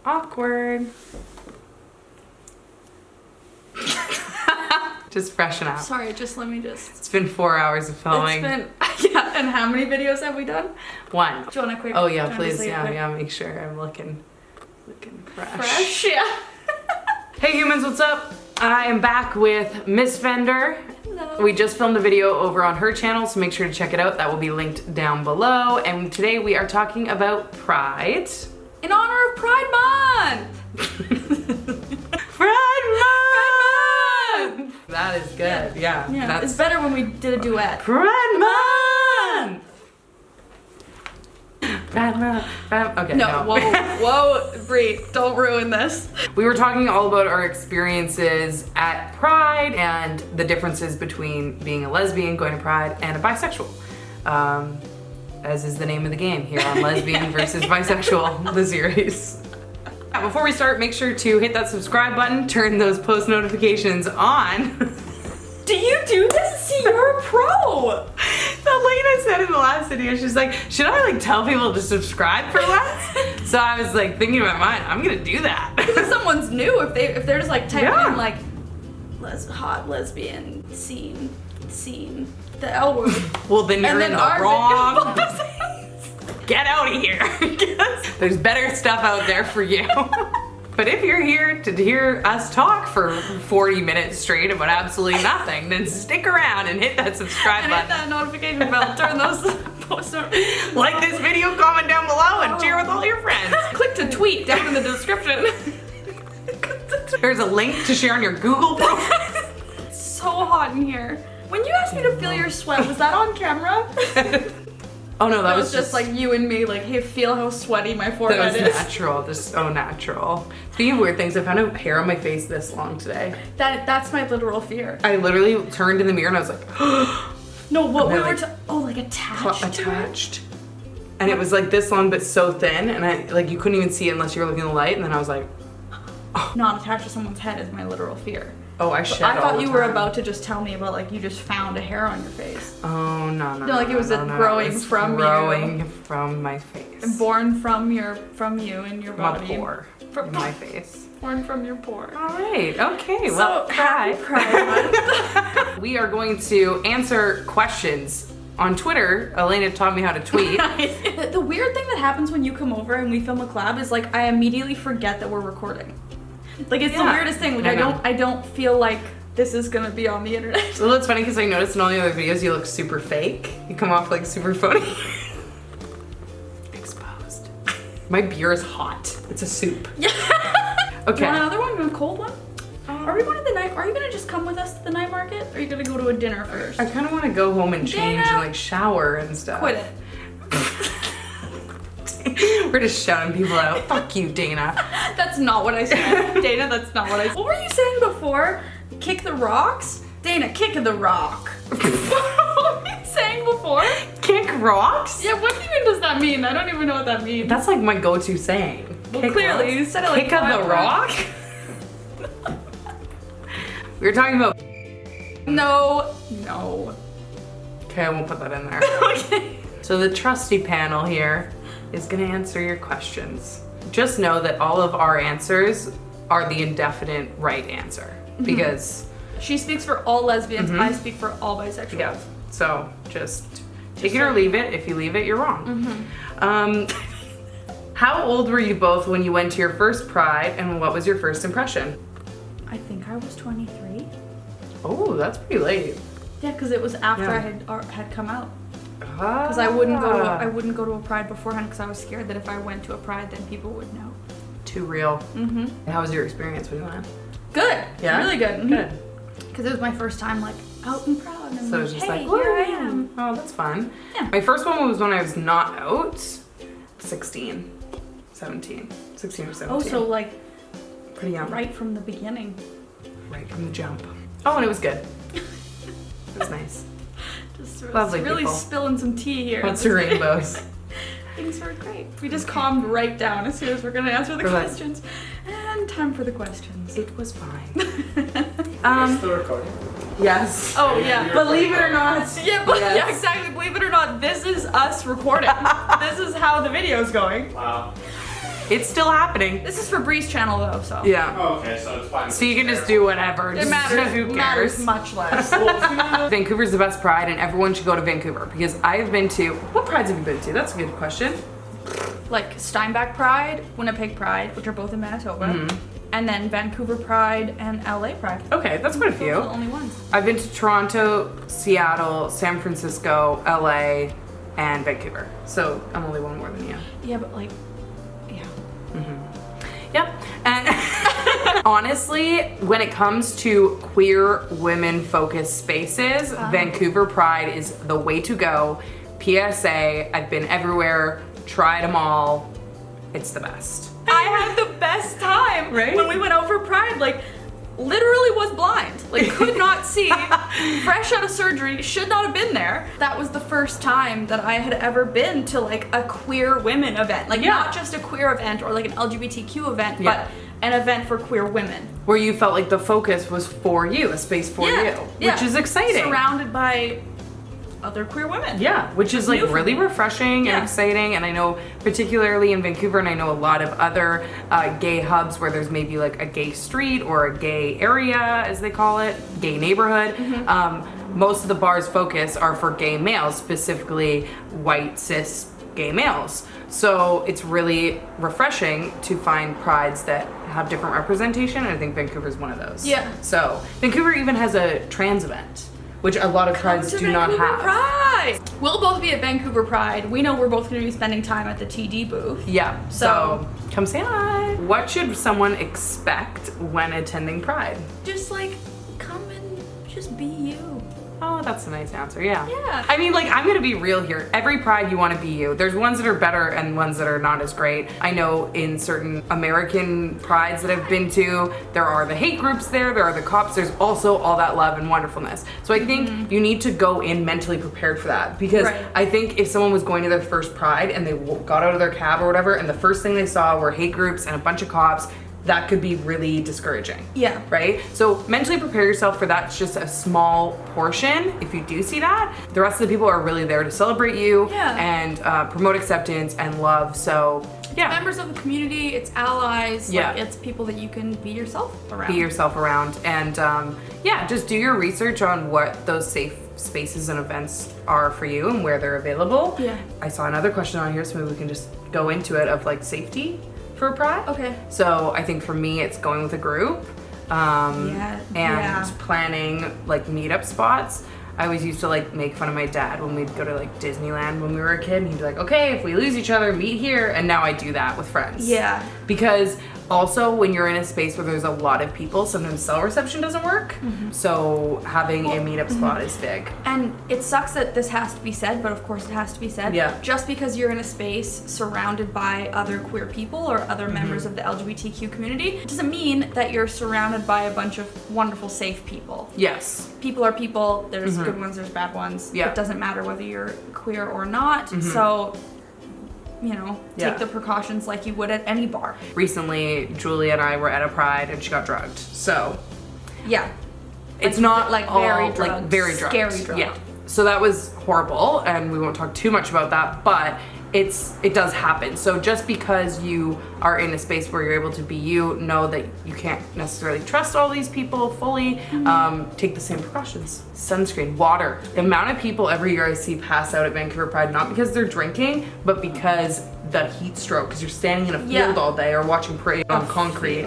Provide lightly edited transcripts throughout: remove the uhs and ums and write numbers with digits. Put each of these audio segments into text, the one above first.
Awkward. Just freshen up. Sorry, just let me just. It's been 4 hours of filming. It's been, yeah, and how many videos have we done? 1. Do you want a quick? Oh yeah, please, yeah, make sure I'm looking fresh. Fresh, yeah. Hey humans, what's up? I am back with Miss Fenderr. Hello. We just filmed a video over on her channel, so make sure to check it out. That will be linked down below. And today we are talking about Pride. In honor of Pride Month! Pride Month! That is good, yeah. Yeah, it's better when we did a duet. Pride Month! Pride Month. Okay, no. Whoa, Bree, don't ruin this. We were talking all about our experiences at Pride and the differences between being a lesbian, going to Pride, and a bisexual. As is the name of the game here on Lesbian versus Bisexual, the series. Before we start, make sure to hit that subscribe button, turn those post notifications on. Do you do this? See, you're a pro! Elena said in the last video, she's like, should I like tell people to subscribe for once? So I was like thinking in my mind, I'm gonna do that. Because if someone's new, if they're just like typing in like hot lesbian scene, the L word. Well then you're in the wrong. Get out of here. There's better stuff out there for you. But if you're here to hear us talk for 40 minutes straight about absolutely nothing, then stick around and hit that subscribe button. Hit that notification bell, turn those posts on. Like this video, comment down below, and share with all your friends. Click to tweet down in the description. There's a link to share on your Google profile. It's so hot in here. When you asked me to feel your sweat, was that on camera? Oh no, that was just like you and me, like, hey, feel how sweaty my forehead is. That was natural, just so natural. Speaking of weird things, I found a hair on my face this long today. That's my literal fear. I literally turned in the mirror and I was like, no, what we were like, like attached. Attached. And it was like this long but so thin, and I like you couldn't even see it unless you were looking at the light, and then I was like, oh. Not attached to someone's head is my literal fear. Oh, I shed I thought all you the were time. about to just tell me about like you just found a hair on your face. Oh no. No, like it was growing from growing from my face. Born from you and your body. My pore in my face. Born from your pore. All right. Okay. So well, happy Pride Month. We are going to answer questions on Twitter. Elena taught me how to tweet. The weird thing that happens when you come over and we film a collab is like I immediately forget that we're recording. Like it's the weirdest thing. Like I don't feel like this is gonna be on the internet. Well, it's funny because I noticed in all the other videos you look super fake. You come off like super phony. Exposed. My beer is hot. It's a soup. Yeah. Okay. Do you want another one? You want a cold one? Are we going to the night? Are you gonna just come with us to the night market? Or are you gonna go to a dinner first? I kind of want to go home and change and like shower and stuff. Quit it. We're just shouting people out. Fuck you, Dana. That's not what I said. Dana, that's not what I said. What were you saying before? Kick the rocks? Dana, kick the rock. What were you saying before? Kick rocks? Yeah, what even does that mean? I don't even know what that means. That's like my go-to saying. Well, kick clearly, rocks. you said it like kick of the rock? We were talking about... No. Okay, I won't put that in there. Okay. So the trusty panel here is gonna answer your questions. Just know that all of our answers are the indefinite right answer because she speaks for all lesbians, I speak for all bisexuals. yeah, so just take it or leave it. If you leave it, you're wrong. How old were you both when you went to your first Pride, and what was your first impression? I think I was 23. Oh, that's pretty late. Yeah, because it was after I had come out. Because Because I wouldn't go to a Pride beforehand because I was scared that if I went to a Pride, then people would know. Too real. How was your experience when you went? Good. Yeah? Really good. Good. Because it was my first time like out and proud. And So it was just hey, like, here I am. Oh, that's fun. Yeah. My first one was when I was not out. 16 or 17. Oh, so like pretty young. right from the beginning. Right from the jump. Oh, and it was good. It was nice. Just Lovely really people. spilling some tea here. Lots of rainbows. Things were great. We just calmed right down as soon as we're gonna answer the questions. And time for the questions. It was fine. Still recording? Yes. Oh yeah. Believe it or not. Yeah, yeah, exactly. Believe it or not, this is us recording. This is how the video's going. Wow. It's still happening. This is for Bree's channel though, so. Yeah. Oh, okay, so it's fine. So you can just do whatever. It Just, matters, who matters cares? much less. Vancouver's the best pride, and everyone should go to Vancouver because I've been to. What prides have you been to? That's a good question. Like Steinbach Pride, Winnipeg Pride, which are both in Manitoba, and then Vancouver Pride and LA Pride. Okay, that's quite a Those few. are the only ones. I've been to Toronto, Seattle, San Francisco, LA, and Vancouver. So I'm only one more than you. Yeah, but like, yeah. Yep. And honestly, when it comes to queer women focused spaces, Vancouver Pride is the way to go. PSA, I've been everywhere, tried them all. It's the best. I had the best time Right? when we went out for Pride. Like, literally was blind. Like, could not see. Fresh out of surgery, should not have been there. That was the first time that I had ever been to like a queer women event. Like, not just a queer event or like an LGBTQ event, but an event for queer women. Where you felt like the focus was for you, a space for you, which is exciting. Surrounded by other queer women. Yeah, which is like really refreshing and exciting. And I know particularly in Vancouver, and I know a lot of other gay hubs where there's maybe like a gay street or a gay area, as they call it, gay neighborhood. Most of the bars focus are for gay males, specifically white cis gay males. So it's really refreshing to find prides that have different representation, and I think Vancouver's one of those. Yeah. So Vancouver even has a trans event, which a lot of prides do not have. Pride. We'll both be at Vancouver Pride. We know we're both going to be spending time at the TD booth. Yeah, so come say hi. What should someone expect when attending Pride? Just like, come and just be you. Oh, that's a nice answer, yeah. Yeah. I mean, like, I'm gonna be real here. Every Pride, you wanna be you. There's ones that are better and ones that are not as great. I know in certain American Prides that I've been to, there are the hate groups there are the cops, there's also all that love and wonderfulness. So I think you need to go in mentally prepared for that, because I think if someone was going to their first Pride and they got out of their cab or whatever, and the first thing they saw were hate groups and a bunch of cops, that could be really discouraging. Yeah. Right? So mentally prepare yourself for that. It's just a small portion. If you do see that, the rest of the people are really there to celebrate you and promote acceptance and love. So yeah. Members of the community, it's allies, like it's people that you can be yourself around. Be yourself around. And yeah, just do your research on what those safe spaces and events are for you and where they're available. Yeah. I saw another question on here, so maybe we can just go into it of like safety for a Pride. Okay. So I think for me, it's going with a group and planning like meetup spots. I always used to like make fun of my dad when we'd go to like Disneyland when we were a kid, and he'd be like, okay, if we lose each other, meet here. And now I do that with friends. Yeah. Because also when you're in a space where there's a lot of people, sometimes cell reception doesn't work. So having a meetup spot is big. And it sucks that this has to be said, but of course it has to be said. Yeah. Just because you're in a space surrounded by other queer people or other members of the LGBTQ community doesn't mean that you're surrounded by a bunch of wonderful, safe people. Yes. People are people. There's good ones, there's bad ones. Yeah. It doesn't matter whether you're queer or not. So, you know, take the precautions like you would at any bar. Recently, Julia and I were at a Pride and she got drugged. So yeah. it's not like all, very drugged. like very drugged. Scary drugged. Yeah. So that was horrible, and we won't talk too much about that, but it does happen. So just because you are in a space where you're able to be you, know that you can't necessarily trust all these people fully. Take the same precautions. Sunscreen, water. The amount of people every year I see pass out at Vancouver Pride, not because they're drinking, but because the heat stroke, because you're standing in a field all day or watching parade on concrete.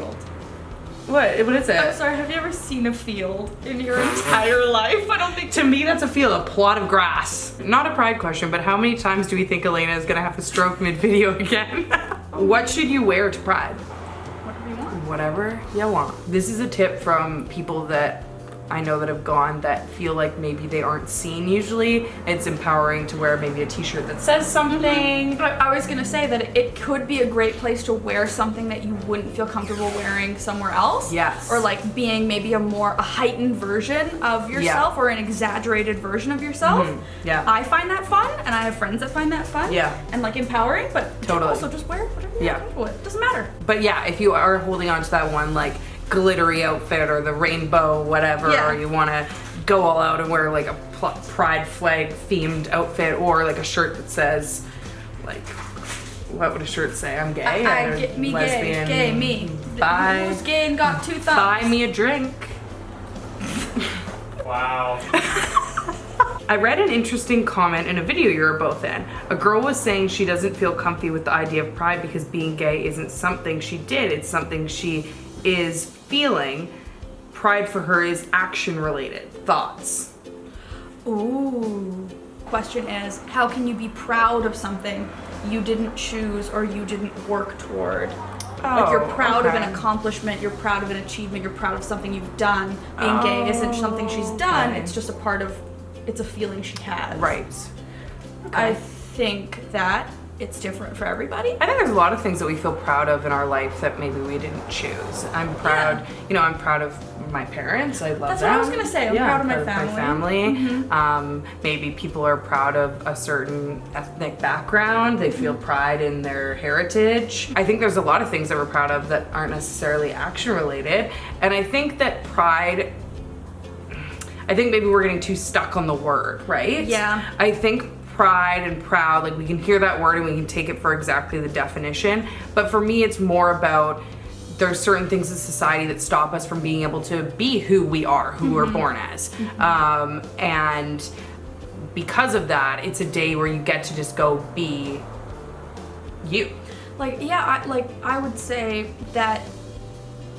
What is it? I'm sorry, have you ever seen a field in your entire life? I don't think. To me, that's a field, a plot of grass. Not a Pride question, but how many times do we think Elena is gonna have a stroke mid-video again? What should you wear to Pride? Whatever you want. Whatever you want. This is a tip from people that I know that have gone that feel like maybe they aren't seen usually. It's empowering to wear maybe a t-shirt that says something. I was gonna say that it could be a great place to wear something that you wouldn't feel comfortable wearing somewhere else. Yes. Or like being maybe a heightened version of yourself or an exaggerated version of yourself. Yeah. I find that fun, and I have friends that find that fun. Yeah. And like empowering, but Totally. also just wear whatever you're comfortable with. Doesn't matter. But yeah, if you are holding on to that one like glittery outfit or the rainbow whatever, or you want to go all out and wear like a Pride flag themed outfit or like a shirt that says like what would a shirt say? I'm gay. I get me lesbian, gay, me. Bye. Who's gay and got 2 thumbs? Buy me a drink. Wow. I read an interesting comment in a video you were both in. A girl was saying she doesn't feel comfy with the idea of pride because being gay isn't something she did, it's something she is feeling. Pride for her is action related. Thoughts? Ooh. Question is, how can you be proud of something you didn't choose or you didn't work toward? Like you're proud of an accomplishment, you're proud of an achievement, you're proud of something you've done. Being gay isn't something she's done, it's just a part of, it's a feeling she has. Right. I think that it's different for everybody. I think there's a lot of things that we feel proud of in our life that maybe we didn't choose. I'm proud, you know, I'm proud of my parents. I love That's them. what I was gonna say. I'm proud of my family. Maybe people are proud of a certain ethnic background. They feel pride in their heritage. I think there's a lot of things that we're proud of that aren't necessarily action related. And I think that pride, I think maybe we're getting too stuck on the word, right? Yeah. I think pride and proud, like we can hear that word and we can take it for exactly the definition. But for me, it's more about there's certain things in society that stop us from being able to be who we are, who we're born as. And because of that, it's a day where you get to just go be you. Like, yeah, I would say that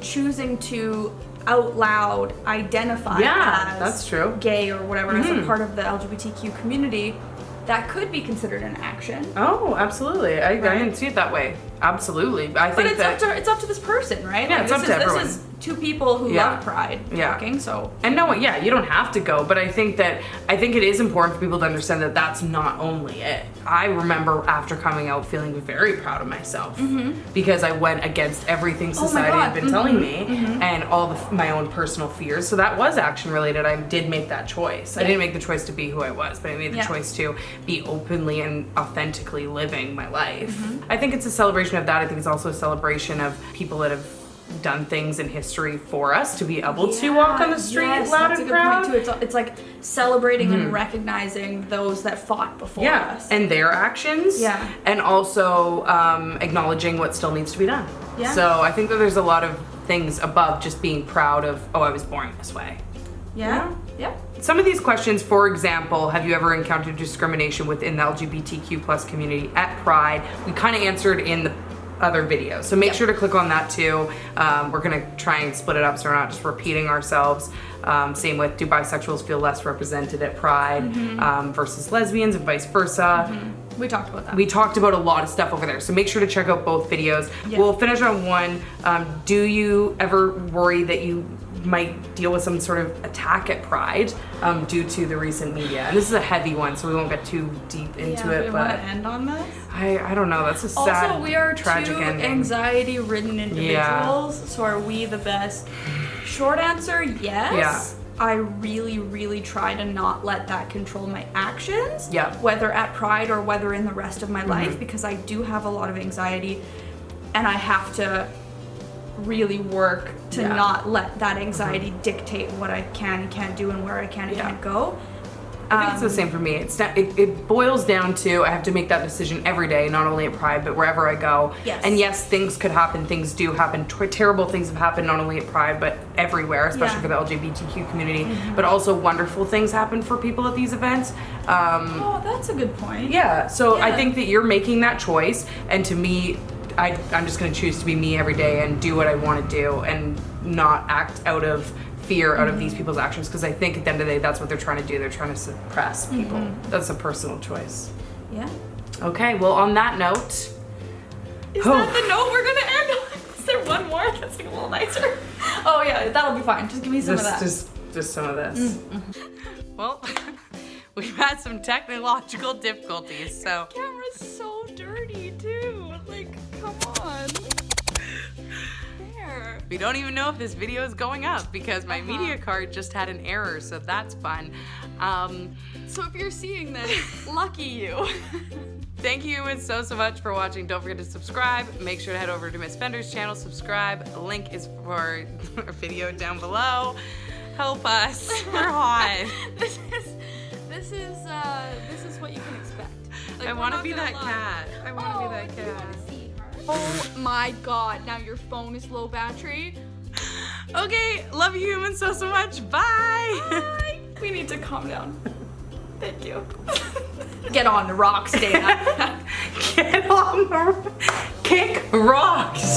choosing to out loud identify as that's true. gay or whatever as a part of the LGBTQ community, that could be considered an action. Oh, absolutely. I didn't see it that way. Absolutely. I think it's up to this person, right? Yeah, like, it's up to everyone. This is 2 people who love pride talking, so. And no, yeah, you don't have to go, but I think it is important for people to understand that that's not only it. I remember after coming out feeling very proud of myself because I went against everything society had been telling me and all my own personal fears. So that was action related. I did make that choice. I didn't make the choice to be who I was, but I made the choice to be openly and authentically living my life. I think it's a celebration of that. I think it's also a celebration of people that have done things in history for us to be able to walk on the street loud and proud. Point too. It's like celebrating and recognizing those that fought before us. And their actions. And also acknowledging what still needs to be done. So I think that there's a lot of things above just being proud of, oh, I was born this way. Yeah. Some of these questions, for example, have you ever encountered discrimination within the LGBTQ plus community at Pride? We kind of answered in the other videos, so make sure to click on that too. We're gonna try and split it up so we're not just repeating ourselves. Same with, do bisexuals feel less represented at Pride versus lesbians and vice versa. We talked about that. We talked about a lot of stuff over there, so make sure to check out both videos. We'll finish on one. Do you ever worry that you might deal with some sort of attack at Pride due to the recent media? And this is a heavy one, so we won't get too deep into it. Do we want to end on this? I don't know. That's a sad, also, we are tragic 2 ending. anxiety-ridden individuals, so are we the best? Short answer, yes. I really, really try to not let that control my actions, whether at Pride or whether in the rest of my life, because I do have a lot of anxiety, and I have to really work to not let that anxiety dictate what I can and can't do and where I can and can't go. I think it's the same for me. It boils down to I have to make that decision every day, not only at Pride, but wherever I go. And yes, things could happen. Things do happen. Terrible things have happened, not only at Pride, but everywhere, especially for the LGBTQ community. But also wonderful things happen for people at these events. Oh, that's a good point. So I think that you're making that choice, and to me, I'm just going to choose to be me every day and do what I want to do and not act out of fear out of these people's actions, because I think at the end of the day that's what they're trying to do. They're trying to suppress people. That's a personal choice. Okay, well, on that note, is that the note we're gonna end on? Is there one more that's like a little nicer? Oh yeah, that'll be fine. Just give me some of that. Just some of this. Well, we've had some technological difficulties, so. The camera's so dirty too. Like, come on. We don't even know if this video is going up because my media card just had an error, so that's fun. So if you're seeing this, lucky you. Thank you so much for watching. Don't forget to subscribe. Make sure to head over to Miss Fenderr's channel, subscribe. The link is for our video down below. Help us. We're hot. This is what you can expect. Like, I we're want to not be gonna that lie. cat. I want to be that do you cat. want to see her? Oh my god, now your phone is low battery. Okay, love you humans so much. Bye. Bye. We need to calm down. Thank you. Get on the rocks, Dana. Get on the kick rocks.